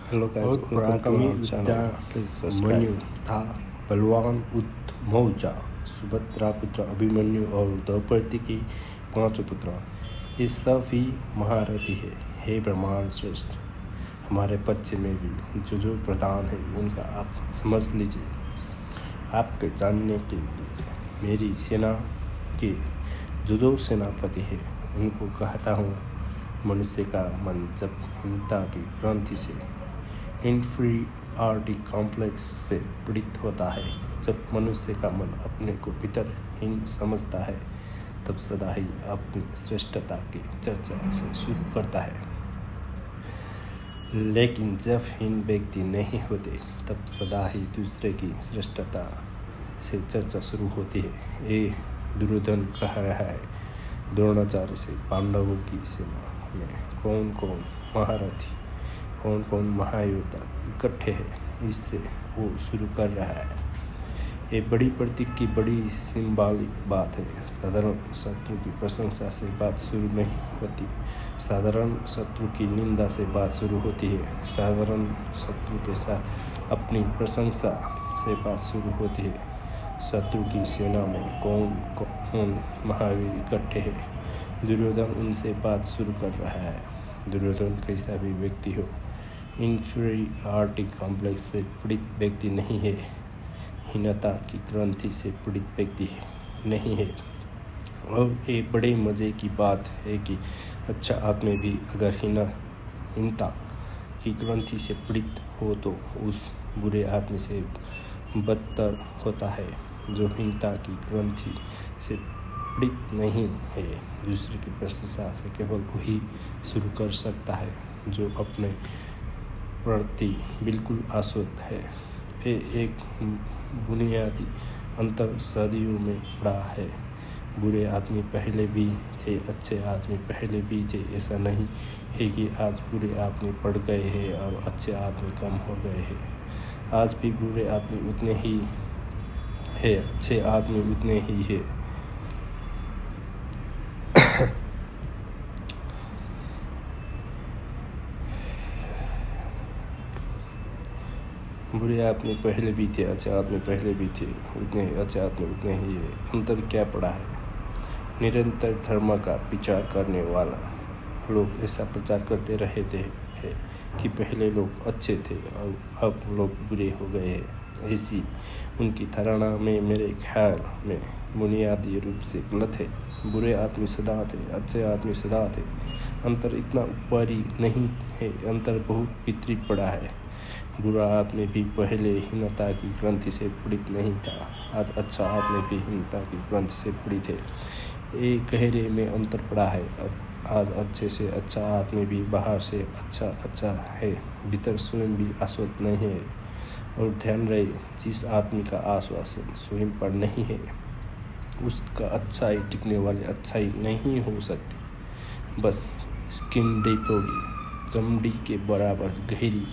Hello guys, और पराक्रमी मन्यु था बलवान मौजा, सुभद्रा पुत्र अभिमन्यु और द्रौपदी की 5 पुत्र। ये सब ही महारथी है। हे ब्रह्मांड श्रेष्ठ, हमारे बच्चे में भी जो प्रधान है उनका आप समझ लीजिए। आपके जानने के लिए मेरी सेना के जो सेनापति है उनको कहता हूँ, मनुष्य का मन जब हिंसा की ग्रंथि से इन्फीरियरिटी कॉम्प्लेक्स से पीड़ित होता है, जब मनुष्य का मन अपने को भीतर हीन समझता है, तब सदा ही अपनी श्रेष्ठता की चर्चा से शुरू करता है। लेकिन जब हीन व्यक्ति नहीं होते, तब सदा ही दूसरे की श्रेष्ठता से चर्चा शुरू होती है। ये दुर्योधन कह रहा है, द्रोणाचार्य से पांडवों की सेना में कौन कौन महारथी, कौन कौन महायोद्धा इकट्ठे हैं, इससे वो शुरू कर रहा है। ये बड़ी प्रतीक की बड़ी सिंबॉलिक बात है। साधारण शत्रु की प्रशंसा से बात शुरू नहीं होती, साधारण शत्रु की निंदा से बात शुरू होती है। साधारण शत्रु के साथ अपनी प्रशंसा से बात शुरू होती है। शत्रु की सेना में कौन कौन महावीर इकट्ठे हैं, दुर्योधन उनसे बात शुरू कर रहा है। दुर्योधन कैसा भी व्यक्ति हो, इन्फीरियरिटी कॉम्प्लेक्स से पीड़ित व्यक्ति नहीं है, हीनता की ग्रंथि से पीड़ित व्यक्ति नहीं है। और ये बड़े मज़े की बात है कि अच्छा आदमी भी अगर हीनता की ग्रंथि से पीड़ित हो तो उस बुरे आदमी से बदतर होता है जो हीनता की ग्रंथि से पीड़ित नहीं है। दूसरे की प्रशंसा से केवल वही शुरू कर सकता है जो अपने प्रति बिल्कुल आश्वस्त है। ये एक बुनियादी अंतर सदियों में पड़ा है। बुरे आदमी पहले भी थे, अच्छे आदमी पहले भी थे। ऐसा नहीं है कि आज बुरे आदमी बढ़ गए हैं और अच्छे आदमी कम हो गए हैं। आज भी बुरे आदमी उतने ही है, अच्छे आदमी उतने ही है। बुरे आदमी पहले भी थे, अच्छे आदमी पहले भी थे, उतने ही अच्छे आदमी उतने ही है। अंतर क्या पड़ा है? निरंतर धर्म का विचार करने वाला लोग ऐसा प्रचार करते रहते हैं कि पहले लोग अच्छे थे और अब लोग बुरे हो गए हैं। ऐसी उनकी धारणा में मेरे ख्याल में बुनियादी रूप से गलत है। बुरे आदमी सदा थे, अच्छे आदमी सदा थे। अंतर इतना ऊपरी नहीं है, अंतर बहुत भीतरी पड़ा है। बुरा आदमी भी पहले हीनता की ग्रंथि से पीड़ित नहीं था, आज अच्छा आदमी भी हीनता की ग्रंथि से पीड़ित है। ये गहरे में अंतर पड़ा है। अब आज अच्छे से अच्छा आदमी भी बाहर से अच्छा है, भीतर स्वयं भी आश्वस्त नहीं है। और ध्यान रहे, जिस आदमी का आश्वासन स्वयं पर नहीं है, उसका अच्छाई टिकने वाली अच्छाई नहीं हो सकती। बस स्किन डीप होगी, चमड़ी के बराबर गहरी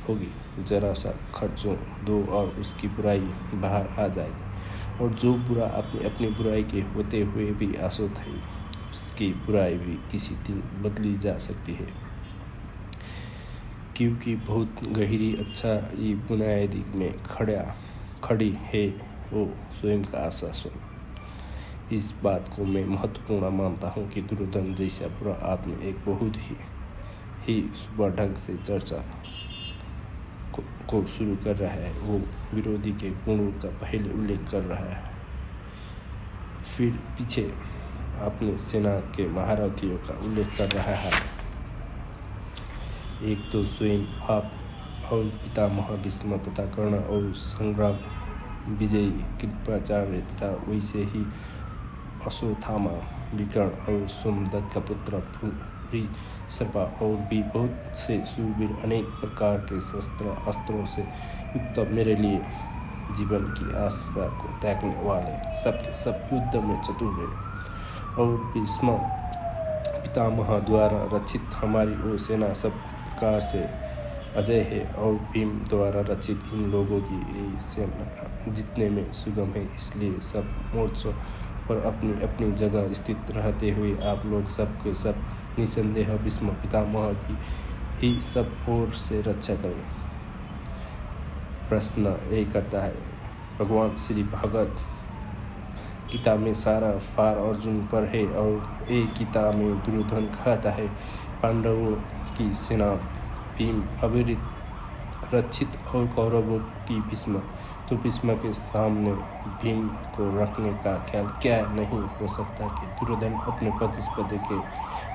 होगी। जरा सा खर्चों दो और उसकी बुराई बाहर आ जाएगी। और जो बुरा अपनी बुराई के होते हुए भी आश्वस्त है, उसकी बुराई भी किसी दिन बदली जा सकती है, क्योंकि बहुत गहरी अच्छाई बुनियादी में खड़ी है, वो स्वयं का आश्वासन। इस बात को मैं महत्वपूर्ण मानता हूँ कि दुर्योधन जैसा बुरा आदमी एक बहुत ही सुबह ढंग से चर्चा को शुरू कर रहा है। वो विरोधी के गुणों का पहले उल्लेख कर रहा है, फिर पीछे अपने सेना के महारथियों का उल्लेख कर रहा है। एक तो स्वयं आप और पितामह भीष्म तथा कर्ण और संग्राम विजयी कृपाचार्य तथा वैसे ही अश्वत्थामा, विकर्ण और सोमदत्त का पुत्र सर्पा और भी बहुत से शूरवीर, अनेक प्रकार के शस्त्र अस्त्रों से युक्त, मेरे लिए जीवन की आशा को त्यागने वाले सबके सब युद्ध में चतुर है। और भीष्म पितामह द्वारा रचित हमारी वो सेना सब प्रकार से अजय है। और भीम द्वारा रचित इन लोगों की ये सेना जीतने में सुगम है। इसलिए सब मोर्चों पर अपनी अपनी जगह स्थित रहते हुए आप लोग सब के सब निसंदेह भीष्म पितामह की ही सब ओर से रक्षा करें। प्रश्न ये करता है, भगवान श्री भगवत गीता में सारा फार अर्जुन पर है और एक गीता में दुर्योधन कहता है पांडवों की सेना भीम अविरत रक्षित और कौरवों की भीष्म, तो भीष्म के सामने भीम को रखने का ख्याल क्या नहीं हो सकता कि दुर्योधन अपने प्रतिस्पर्धी के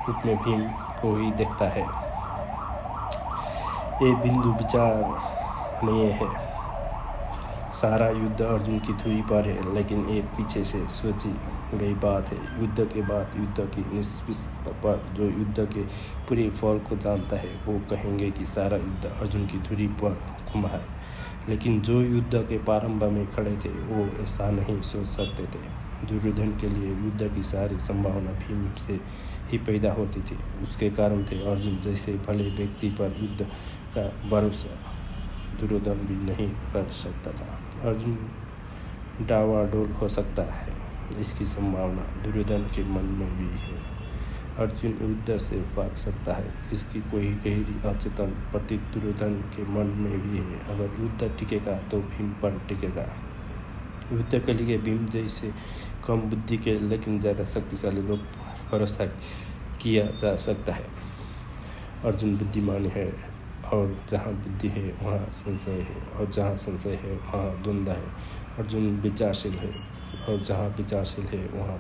रूप में भीम को ही देखता है। ये बिंदु विचार नहीं है। सारा युद्ध अर्जुन की धुरी पर है, लेकिन ये पीछे से सोची गई बात है। युद्ध के बाद युद्ध की निष्पक्ष पर जो युद्ध के पूरे फल को जानता है वो कहेंगे कि सारा युद्ध अर्जुन की धुरी पर घुमा है। लेकिन जो युद्ध के प्रारंभ में खड़े थे वो ऐसा नहीं सोच सकते थे। दुर्योधन के लिए युद्ध की सारी संभावना भीम से ही पैदा होती थी। उसके कारण थे अर्जुन जैसे भले व्यक्ति पर युद्ध का भरोसा दुर्योधन भी नहीं कर सकता था। अर्जुन डावाडोल हो सकता है, इसकी संभावना दुर्योधन के मन में भी है। अर्जुन युद्ध से भाग सकता है, इसकी कोई गहरी अचेतन प्रतीत दुर्योधन के मन में भी है। अगर युद्ध टिकेगा तो भीम पर टिकेगा। युद्ध के लिए भीम जैसे कम बुद्धि के लेकिन ज़्यादा शक्तिशाली लोग भरोसा किया जा सकता है। अर्जुन बुद्धिमान है और जहाँ बुद्धि है वहाँ संशय है, और जहाँ संशय है वहाँ द्वंद्व है। अर्जुन विचारशील है और जहाँ विचारशील है वहाँ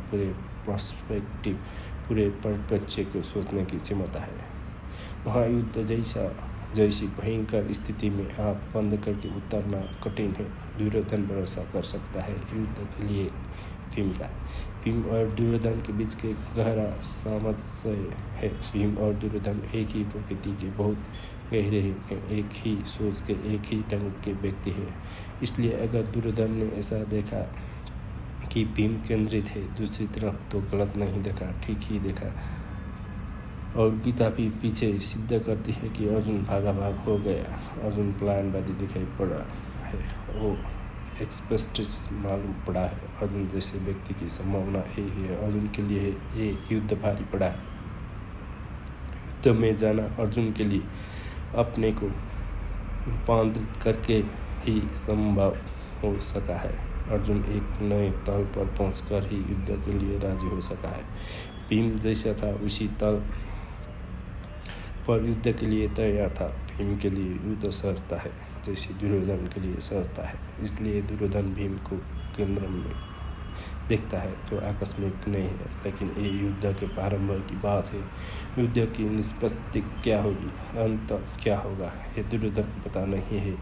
पूरे परिप्रेक्ष्य को सोचने की क्षमता है। वहाँ युद्ध जैसी भयंकर स्थिति में आँख बंद करके उतरना कठिन है। दुर्योधन भरोसा कर सकता है युद्ध के लिए भीम का। भीम और दुर्योधन के बीच के गहरा सामंजस्य है। भीम और दुर्योधन एक ही प्रकृति के बहुत गहरे हैं, एक ही सोच के एक ही ढंग के व्यक्ति हैं। इसलिए अगर दुर्योधन ने ऐसा देखा कि भीम केंद्रित है दूसरी तरफ तो गलत नहीं देखा, ठीक ही देखा। और गीता भी पीछे सिद्ध करती है कि अर्जुन भागा भाग हो गया। अर्जुन पलायनवादी दिखाई पड़ा है, वो एक्सप्रेसिव मालूम पड़ा है। अर्जुन जैसे व्यक्ति की संभावना यही है। अर्जुन के लिए ये युद्ध भारी पड़ा है। युद्ध में जाना अर्जुन के लिए अपने को रूपांतरित करके ही संभव हो सका है। अर्जुन एक नए तल पर पहुंचकर ही युद्ध के लिए राजी हो सका है। भीम जैसा था उसी तल पर युद्ध के लिए तैयार था। भीम के लिए युद्ध सहजता है जैसी दुर्योधन के लिए सहजता है। इसलिए दुर्योधन भीम को केंद्र में देखता है तो आकस्मिक नहीं है, लेकिन ये युद्ध के प्रारंभ की बात है। युद्ध की निष्पत्ति क्या होगी, अंत क्या होगा, ये दुर्योधन को पता नहीं है,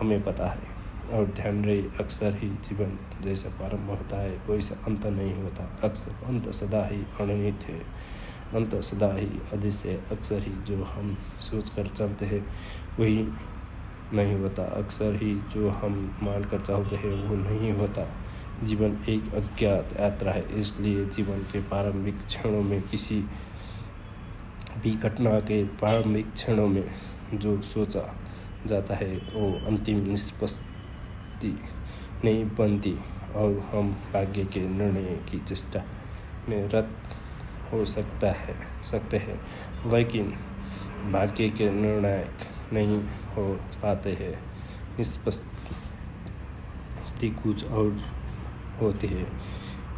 हमें पता है। और ध्यान रहे, अक्सर ही जीवन जैसा प्रारंभ होता है वैसा अंत नहीं होता। अक्सर अंत सदा ही अनिर्णित है। अंत सदा ही अदृश्य। अक्सर ही जो हम सोच कर चलते हैं वही नहीं होता। अक्सर ही जो हम मान कर चलते हैं वो नहीं होता। जीवन एक अज्ञात यात्रा है। इसलिए जीवन के प्रारंभिक क्षणों में किसी भी घटना के प्रारंभिक क्षणों में जो सोचा जाता है वो अंतिम निष्पत्ति नहीं बनती और हम भाग्य के निर्णय की चेष्टा में रत हो सकते हैं, लेकिन भाग्य के निर्णायक नहीं हो पाते हैं। निष्पत्ति कुछ और होती है।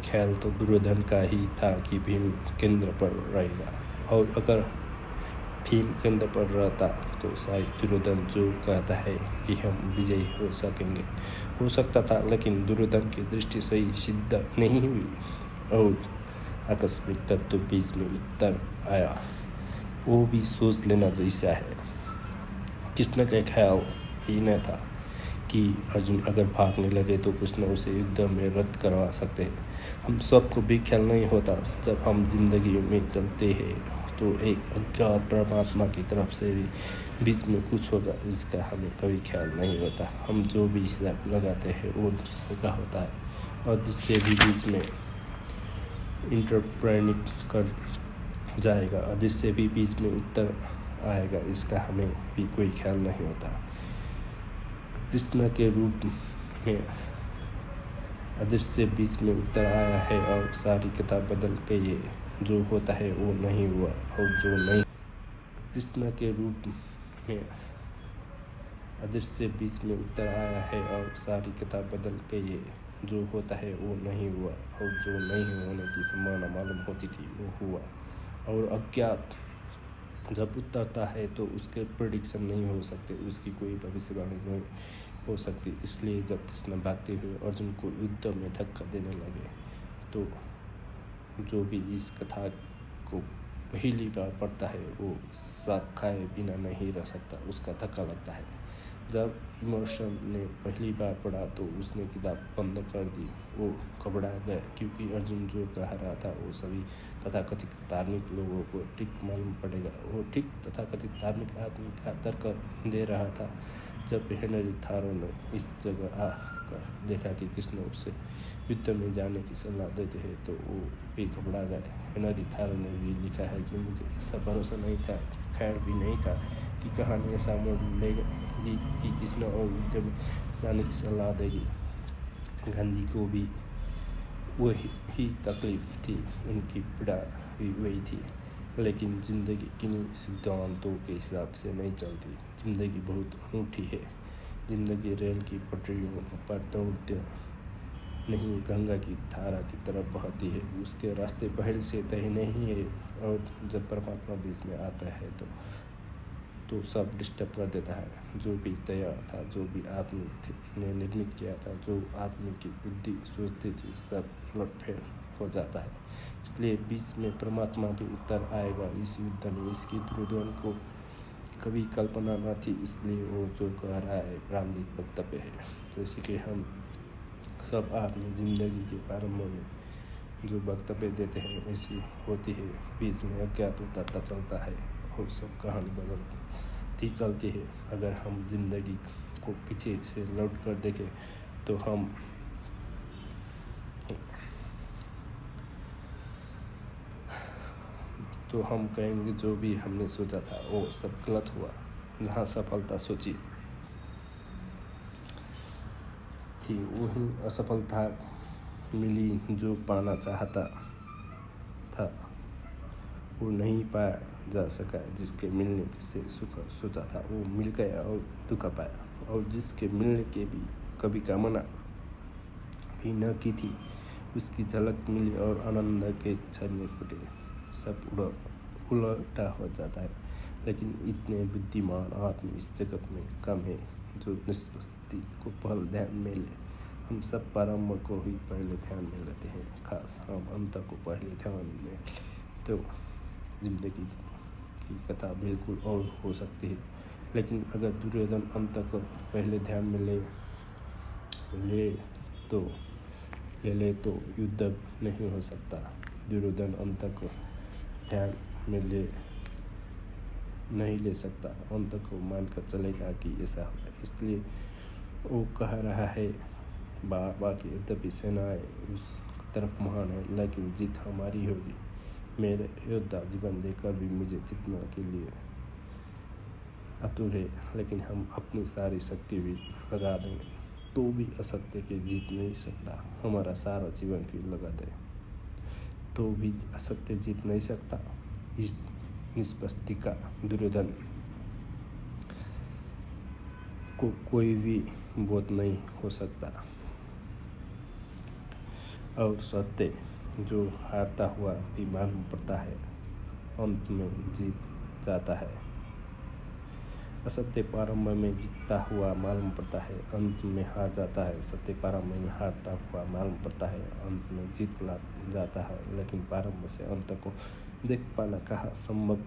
ख्याल तो दुर्योधन का ही था कि भीम केंद्र पर रहेगा, और अगर भीम केंद्र पर रहता तो शायद दुर्योधन जो कहता है कि हम विजयी हो सकेंगे हो सकता था, लेकिन दुर्योधन की दृष्टि सही सिद्ध नहीं हुई और आकस्मिक तत्व बीच में उत्तर आया। वो भी सोच लेना जैसा है। कृष्ण का ख्याल ही न था कि अर्जुन अगर भागने लगे तो कृष्ण उसे युद्ध में रद्द करवा सकते हैं। हम सबको भी ख्याल नहीं होता जब हम जिंदगी में चलते हैं तो एक अज्ञात परमात्मा की तरफ से भी बीच में कुछ होगा जिसका हमें कभी ख्याल नहीं होता। हम जो भी हिसाब लगाते हैं वो दृश्य का होता है और दृश्य भी बीच में इंटरप्रेट कर जाएगा। अदृश्य भी बीच में उत्तर आएगा, इसका हमें भी कोई ख्याल नहीं होता। कृष्ण के रूप में अदृश्य बीच में उत्तर आया है और सारी कथा बदल गई है। जो होता है वो नहीं हुआ और जो नहीं कृष्ण के रूप में अदृश्य बीच में उतर आया है और सारी कथा बदल गई है। जो होता है वो नहीं हुआ और जो नहीं होने की संभावना मालूम होती थी वो हुआ। और अज्ञात जब उतरता है तो उसके प्रेडिक्शन नहीं हो सकते, उसकी कोई भविष्यवाणी नहीं हो सकती। इसलिए जब कृष्ण भागते हुए अर्जुन को युद्ध में धक्का देने लगे तो जो भी इस कथा को पहली बार पढ़ता है वो साग खाए बिना नहीं रह सकता, उसका धक्का लगता है। जब इमोशन ने पहली बार पढ़ा तो उसने किताब बंद कर दी। वो घबरा गया क्योंकि अर्जुन जो कह रहा था वो सभी तथाकथित धार्मिक लोगों को ठीक मालूम पड़ेगा। वो ठीक तथाकथित धार्मिक आदमी का तर्क दे रहा था। जब हेनरी थारो ने इस जगह आकर देखा कि कृष्ण उससे युद्ध में जाने की सलाह देते हैं तो वो भी घबरा गए। हेनरी थारो ने भी लिखा है कि मुझे ऐसा भरोसा नहीं था, ख्याल भी नहीं था कि कहानी ऐसा मोड़ लेगी कि कृष्ण और युद्ध में जाने की सलाह देगी। गांधी को भी वही तकलीफ थी, उनकी पीड़ा भी वही थी। लेकिन ज़िंदगी किन्हीं सिद्धांतों के हिसाब से नहीं चलती। ज़िंदगी बहुत अनूठी है। ज़िंदगी रेल की पटरियों पर दौड़ते नहीं, गंगा की धारा की तरफ बहती है। उसके रास्ते पहले से तय नहीं है और जब परमात्मा बीच में आता है तो सब डिस्टर्ब कर देता है। जो भी तैयार था, जो भी आदमी ने निर्मित किया था, जो आदमी की बुद्धि सोचती थी, सब उलटफेर हो जाता है। इसलिए बीच में परमात्मा भी उतर आएगा इस युद्ध में। इसकी दुर्योधन को कभी कल्पना न थी, इसलिए वो जो कह रहा है प्रारंभिक वक्तव्य है। जैसे कि हम सब आदमी जिंदगी के प्रारंभ में जो वक्तव्य देते हैं ऐसी होती है। बीच में अज्ञात उतरता चलता है और सब कहानी बदलती चलती है। अगर हम जिंदगी को पीछे से लौट कर देखें तो हम कहेंगे जो भी हमने सोचा था वो सब गलत हुआ। जहाँ सफलता सोची थी वही असफलता मिली। जो पाना चाहता था वो नहीं पाया जा सका। जिसके मिलने से सुख सोचा था वो मिल गया और दुख पाया। और जिसके मिलने के भी कभी कामना भी न की थी उसकी झलक मिली और आनंद के झरने फूटे। सब उलटा हो जाता है। लेकिन इतने बुद्धिमान आदमी इस जगत में कम है जो निष्पत्ति को पहले ध्यान में ले। हम सब प्रारंभ को ही पहले ध्यान में लेते हैं, खास हम अंत को पहले ध्यान में तो जिंदगी की कथा बिल्कुल और हो सकती है। लेकिन अगर दुर्योधन अंत को पहले ध्यान में ले तो युद्ध नहीं हो सकता। दुर्योधन अंत को ध्यान में नहीं ले सकता, अंत को मानकर चलेगा कि ऐसा हो। इसलिए वो कह रहा है बार बार कि यद्यपि सेनाएं उस तरफ महान है लेकिन जीत हमारी होगी। मेरे योद्धा जीवन देकर भी मुझे जीतने के लिए आतुर है, लेकिन हम अपनी सारी शक्ति भी लगा देंगे तो भी असत्य के जीत नहीं सकता। हमारा सारा जीवन भी लगा दे तो भी असत्य जीत नहीं सकता। इस निष्पत्ति का दुर्योधन को कोई भी बोध नहीं हो सकता। और सत्य जो हारता हुआ भी मालूम पड़ता है अंत में जीत जाता है। असत्य प्रारंभ में जीतता हुआ मालूम पड़ता है, अंत में हार जाता है। सत्य प्रारंभ में हारता हुआ मालूम पड़ता है, अंत में जीत जाता है। लेकिन प्रारंभ से अंत को देख पाना कहाँ संभव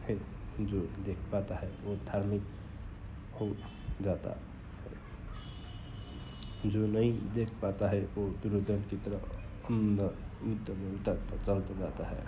है। जो देख पाता है वो धार्मिक हो जाता है, जो नहीं देख पाता है वो दुर्योधन की तरह अंदर युद्ध में उतरता चलता जाता है।